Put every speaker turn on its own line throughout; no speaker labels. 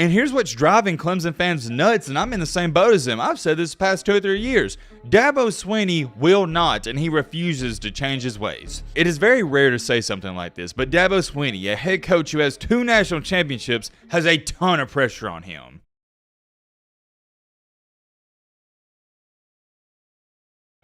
And here's what's driving Clemson fans nuts, and I'm in the same boat as them. I've said this the past 2 or 3 years. Dabo Swinney will not, and he refuses to change his ways. It is very rare to say something like this, but Dabo Swinney, a head coach who has 2 national championships, has a ton of pressure on him.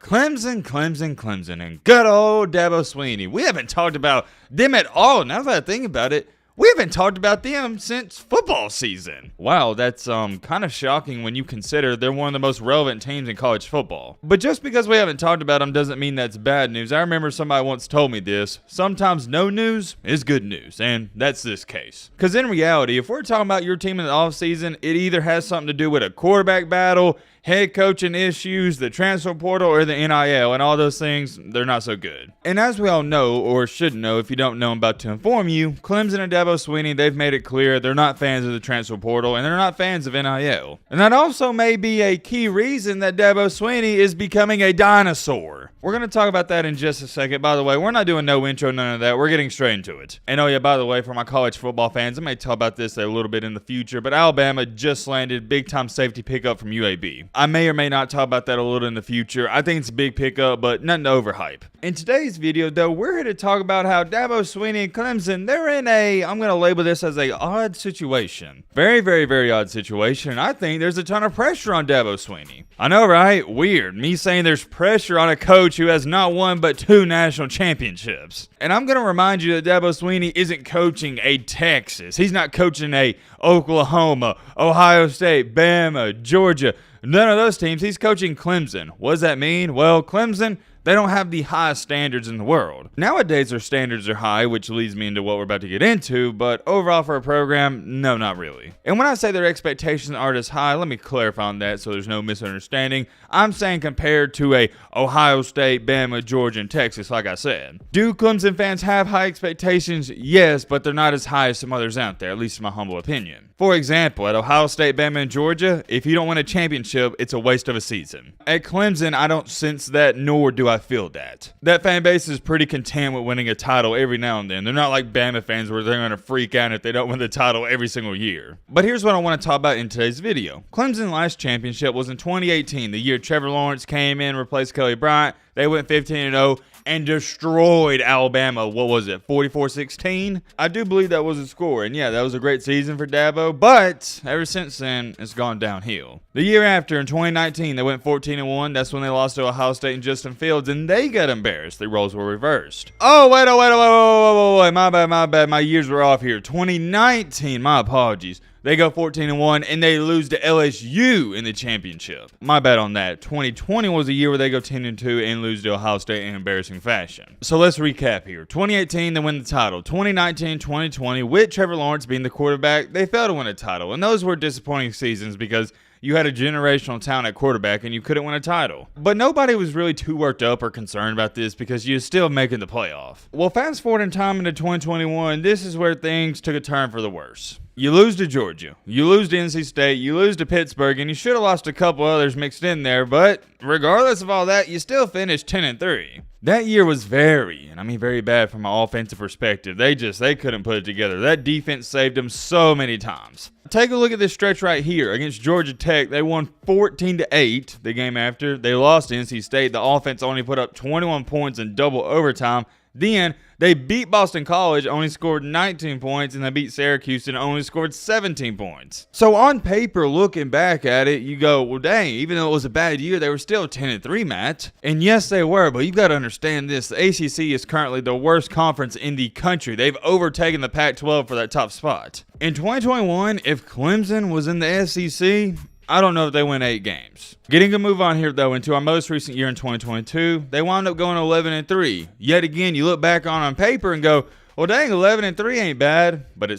Clemson, and good old Dabo Swinney. We haven't talked about them at all. Now that I think about it, we haven't talked about them since football season. Wow, that's kind of shocking when you consider they're one of the most relevant teams in college football. But just because we haven't talked about them doesn't mean that's bad news. I remember somebody once told me this. Sometimes no news is good news, and that's this case. Because in reality, if we're talking about your team in the offseason, it either has something to do with a quarterback battle, head coaching issues, the transfer portal, or the NIL, and all those things, they're not so good. And as we all know, or should know if you don't know, I'm about to inform you, Clemson and Dabo Swinney, they've made it clear they're not fans of the transfer portal, and they're not fans of NIL. And that also may be a key reason that Dabo Swinney is becoming a dinosaur. We're going to talk about that in just a second. By the way, we're not doing no intro, none of that. We're getting straight into it. And oh yeah, by the way, for my college football fans, I may talk about this a little bit in the future, but Alabama just landed big-time safety pickup from UAB. I may or may not talk about that a little in the future. I think it's a big pickup, but nothing to overhype. In today's video, though, we're here to talk about how Dabo Swinney and Clemson, they're in a, I'm going to label this as a odd situation. Very odd situation, and I think there's a ton of pressure on Dabo Swinney. I know, right? Weird. Me saying there's pressure on a coach who has not one but 2 national championships. And I'm going to remind you that Dabo Swinney isn't coaching a Texas. He's not coaching a Oklahoma, Ohio State, Bama, Georgia. None of those teams. He's coaching Clemson. What does that mean? Well, Clemson, they don't have the highest standards in the world. Nowadays, their standards are high, which leads me into what we're about to get into, but overall for a program, no, not really. And when I say their expectations aren't as high, let me clarify on that so there's no misunderstanding. I'm saying compared to a Ohio State, Bama, Georgia, and Texas, like I said. Do Clemson fans have high expectations? Yes, but they're not as high as some others out there, at least in my humble opinion. For example, at Ohio State, Bama, and Georgia, if you don't win a championship, it's a waste of a season. At Clemson, I don't sense that, nor do I feel that. That fan base is pretty content with winning a title every now and then. They're not like Bama fans where they're going to freak out if they don't win the title every single year. But here's what I want to talk about in today's video. Clemson's last championship was in 2018, the year Trevor Lawrence came in, replaced Kelly Bryant. They went 15-0 and destroyed Alabama. What was it, 44-16? I do believe that was a score. And yeah, that was a great season for Dabo. But ever since then, it's gone downhill. The year after, in 2019, they went 14-1. That's when they lost to Ohio State and Justin Fields, and they got embarrassed. The roles were reversed. Oh, wait. My bad. My years were off here. 2019, my apologies. They go 14-1, and they lose to LSU in the championship. My bad on that. 2020 was a year where they go 10-2 and lose to Ohio State in embarrassing fashion. So let's recap here. 2018, they win the title. 2019, 2020, with Trevor Lawrence being the quarterback, they failed to win a title. And those were disappointing seasons because you had a generational talent at quarterback and you couldn't win a title. But nobody was really too worked up or concerned about this because you're still making the playoff. Well, fast forward in time into 2021, this is where things took a turn for the worse. You lose to Georgia, you lose to NC State, you lose to Pittsburgh, and you should have lost a couple others mixed in there, but regardless of all that, you still finished 10-3. That year was very bad from an offensive perspective. They couldn't put it together. That defense saved them so many times. Take a look at this stretch right here. Against Georgia Tech, they won 14-8 the game after. They lost to NC State. The offense only put up 21 points in double overtime. Then they beat Boston College, only scored 19 points, and they beat Syracuse and only scored 17 points. So on paper, looking back at it, you go, well, dang, even though it was a bad year, they were still 10-3, Matt. And yes, they were, but you've got to understand this. The ACC is currently the worst conference in the country. They've overtaken the Pac-12 for that top spot. In 2021, if Clemson was in the SEC, I don't know if they win 8 games. Getting a move on here, though, into our most recent year in 2022, they wound up going 11-3. Yet again, you look back on paper and go, well, dang, 11-3 ain't bad, but it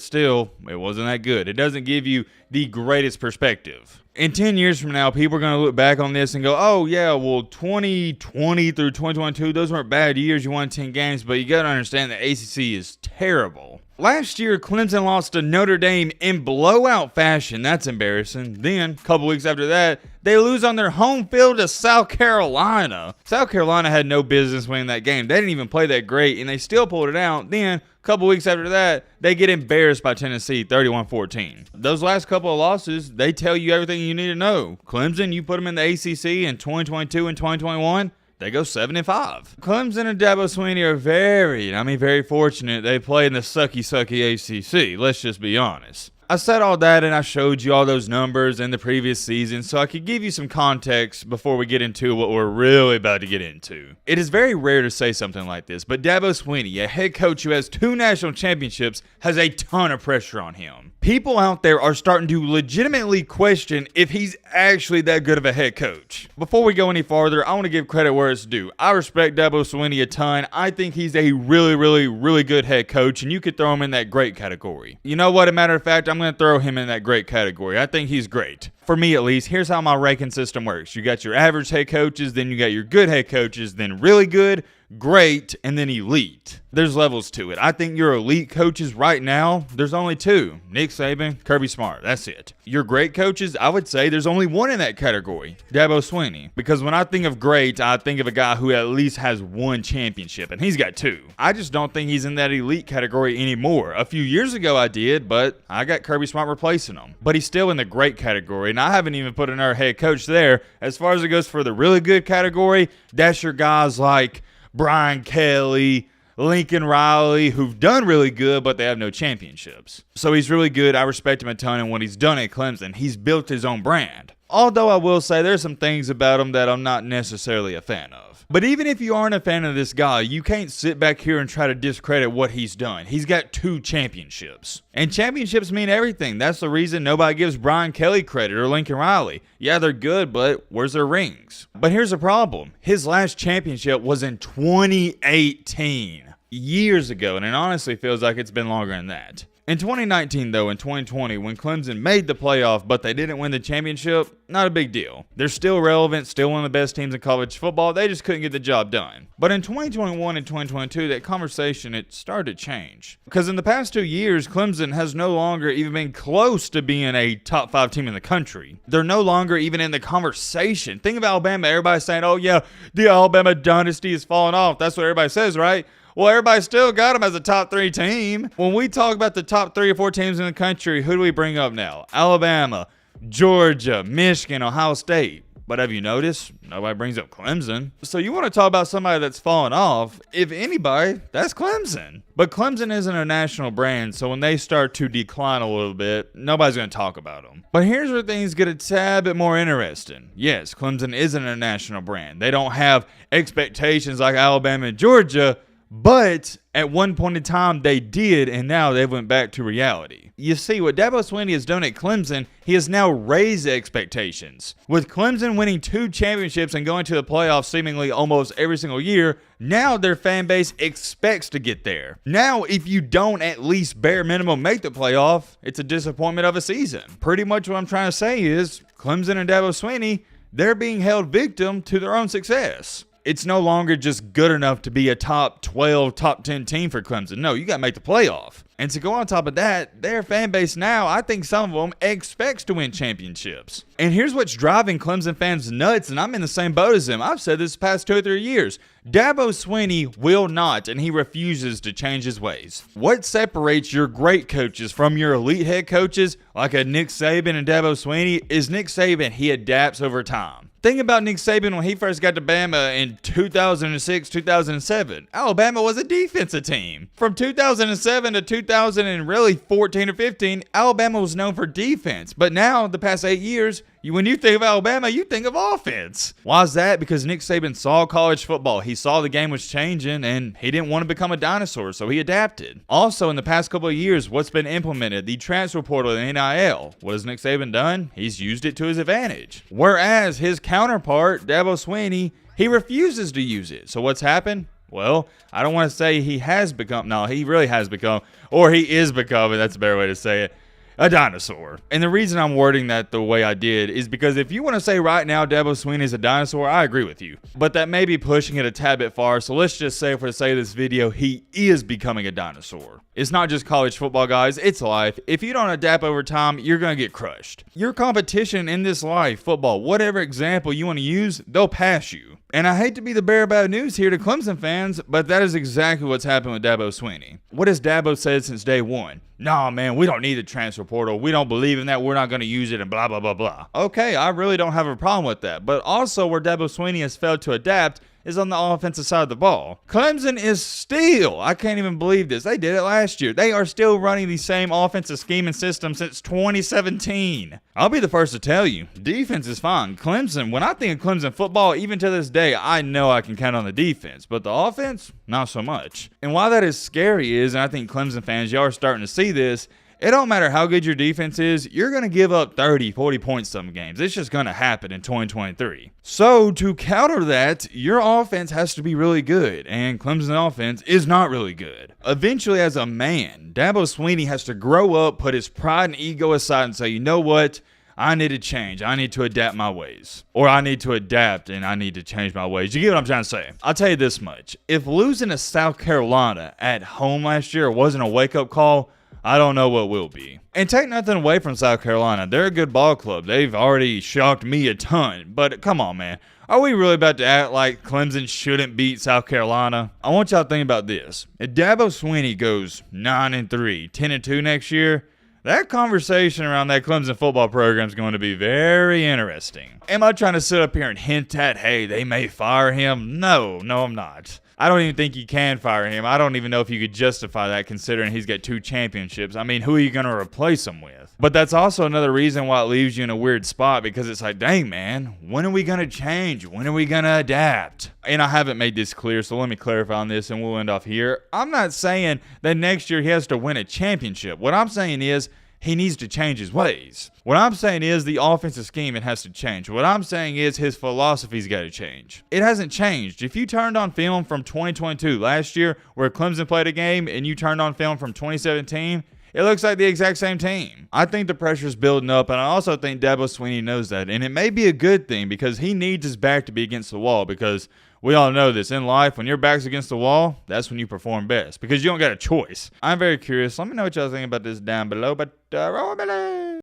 wasn't that good. It doesn't give you the greatest perspective. In 10 years from now, people are going to look back on this and go, oh, yeah, well, 2020 through 2022, those weren't bad years. You won 10 games, but you got to understand the ACC is terrible. Last year, Clemson lost to Notre Dame in blowout fashion. That's embarrassing. Then, a couple weeks after that, they lose on their home field to South Carolina. South Carolina had no business winning that game. They didn't even play that great, and they still pulled it out. Then, a couple weeks after that, they get embarrassed by Tennessee, 31-14. Those last couple of losses, they tell you everything you need to know. Clemson, you put them in the ACC in 2022 and 2021. They go 7-5. Clemson and Dabo Swinney are very fortunate they play in the sucky ACC. Let's just be honest. I said all that and I showed you all those numbers in the previous season so I could give you some context before we get into what we're really about to get into. It is very rare to say something like this, but Dabo Swinney, a head coach who has 2 national championships, has a ton of pressure on him. People out there are starting to legitimately question if he's actually that good of a head coach. Before we go any farther, I want to give credit where it's due. I respect Dabo Swinney a ton. I think he's a really good head coach, and you could throw him in that great category. You know what? As a matter of fact, I'm going to throw him in that great category. I think he's great. For me, at least, here's how my ranking system works. You got your average head coaches, then you got your good head coaches, then really good, great, and then elite. There's levels to it. I think your elite coaches right now, there's only 2. Nick Saban, Kirby Smart. That's it. Your great coaches, I would say there's only 1 in that category. Dabo Swinney. Because when I think of great, I think of a guy who at least has 1 championship, and he's got 2. I just don't think he's in that elite category anymore. A few years ago I did, but I got Kirby Smart replacing him. But he's still in the great category, and I haven't even put another head coach there. As far as it goes for the really good category, that's your guys like Brian Kelly, Lincoln Riley, who've done really good, but they have no championships. So he's really good. I respect him a ton, and what he's done at Clemson, he's built his own brand. Although I will say there's some things about him that I'm not necessarily a fan of. But even if you aren't a fan of this guy, you can't sit back here and try to discredit what he's done. He's got 2 championships. And championships mean everything. That's the reason nobody gives Brian Kelly credit or Lincoln Riley. Yeah, they're good, but where's their rings? But here's the problem. His last championship was in 2018. Years ago, and it honestly feels like it's been longer than that. In 2019, though, in 2020, when Clemson made the playoff, but they didn't win the championship, not a big deal. They're still relevant, still one of the best teams in college football. They just couldn't get the job done. But in 2021 and 2022, that conversation, it started to change. Because in the past 2 years, Clemson has no longer even been close to being a top 5 team in the country. They're no longer even in the conversation. Think of Alabama. Everybody's saying, oh yeah, the Alabama dynasty is falling off. That's what everybody says, right? Well, everybody still got them as a top 3 team. When we talk about the top 3 or 4 teams in the country, who do we bring up now? Alabama, Georgia, Michigan, Ohio State. But have you noticed? Nobody brings up Clemson. So you want to talk about somebody that's fallen off? If anybody, that's Clemson. But Clemson isn't a national brand, so when they start to decline a little bit, nobody's going to talk about them. But here's where things get a tad bit more interesting. Yes, Clemson isn't a national brand. They don't have expectations like Alabama and Georgia, but at one point in time they did, and now they went back to reality. You see, what Dabo Swinney has done at Clemson, he has now raised expectations. With Clemson winning 2 championships and going to the playoffs seemingly almost every single year, now their fan base expects to get there. Now, if you don't at least bare minimum make the playoff, it's a disappointment of a season. Pretty much what I'm trying to say is, Clemson and Dabo Swinney, they're being held victim to their own success. It's no longer just good enough to be a top 12, top 10 team for Clemson. No, you got to make the playoff. And to go on top of that, their fan base now, I think some of them expects to win championships. And here's what's driving Clemson fans nuts, and I'm in the same boat as them. I've said this the past 2 or 3 years. Dabo Swinney will not, and he refuses to change his ways. What separates your great coaches from your elite head coaches, like a Nick Saban and Dabo Swinney, is Nick Saban, he adapts over time. Think about Nick Saban when he first got to Bama in 2006, 2007. Alabama was a defensive team. From 2007 to 2014 or 15, Alabama was known for defense. But now, the past 8 years, when you think of Alabama, you think of offense. Why is that? Because Nick Saban saw college football. He saw the game was changing, and he didn't want to become a dinosaur, so he adapted. Also, in the past couple of years, what's been implemented? The transfer portal and NIL. What has Nick Saban done? He's used it to his advantage. Whereas his counterpart, Dabo Swinney, he refuses to use it. So what's happened? Well, I don't want to say he has become. No, he really has become, or he is becoming. That's a better way to say it. a dinosaur. And the reason I'm wording that the way I did is because if you want to say right now Dabo Swinney is a dinosaur, I agree with you. But that may be pushing it a tad bit far, so let's just say for the sake of this video, he is becoming a dinosaur. It's not just college football, guys, it's life. If you don't adapt over time, you're going to get crushed. Your competition in this life, football, whatever example you want to use, they'll pass you. And I hate to be the bearer of bad news here to Clemson fans, but that is exactly what's happened with Dabo Swinney. What has Dabo said since day one? Nah, man, we don't need the transfer portal. We don't believe in that. We're not going to use it and blah, blah, blah, blah. Okay, I really don't have a problem with that. But also where Dabo Swinney has failed to adapt is on the offensive side of the ball. Clemson is still, I can't even believe this, they did it last year. They are still running the same offensive scheme and system since 2017. I'll be the first to tell you, defense is fine. Clemson, when I think of Clemson football, even to this day, I know I can count on the defense, but the offense, not so much. And why that is scary is, and I think Clemson fans, y'all are starting to see this, it don't matter how good your defense is, you're going to give up 30, 40 points some games. It's just going to happen in 2023. So to counter that, your offense has to be really good, and Clemson's offense is not really good. Eventually, as a man, Dabo Swinney has to grow up, put his pride and ego aside and say, you know what? I need to change. I need to adapt my ways. Or I need to adapt and I need to change my ways. You get what I'm trying to say? I'll tell you this much. If losing to South Carolina at home last year wasn't a wake-up call, I don't know what will be. And take nothing away from South Carolina. They're a good ball club. They've already shocked me a ton. But come on, man. Are we really about to act like Clemson shouldn't beat South Carolina? I want y'all to think about this. If Dabo Swinney goes 9-3, 10-2 next year, that conversation around that Clemson football program is going to be very interesting. Am I trying to sit up here and hint at, hey, they may fire him? No, I'm not. I don't even think you can fire him. I don't even know if you could justify that considering he's got 2 championships. I mean, who are you going to replace him with? But that's also another reason why it leaves you in a weird spot because it's like, dang, man, when are we going to change? When are we going to adapt? And I haven't made this clear, so let me clarify on this and we'll end off here. I'm not saying that next year he has to win a championship. What I'm saying is he needs to change his ways. What I'm saying is the offensive scheme, it has to change. What I'm saying is his philosophy's got to change. It hasn't changed. If you turned on film from 2022, last year, where Clemson played a game, and you turned on film from 2017, it looks like the exact same team. I think the pressure's building up, and I also think Dabo Swinney knows that. And it may be a good thing because he needs his back to be against the wall because we all know this. In life, when your back's against the wall, that's when you perform best because you don't got a choice. I'm very curious. Let me know what y'all think about this down below, but roll below.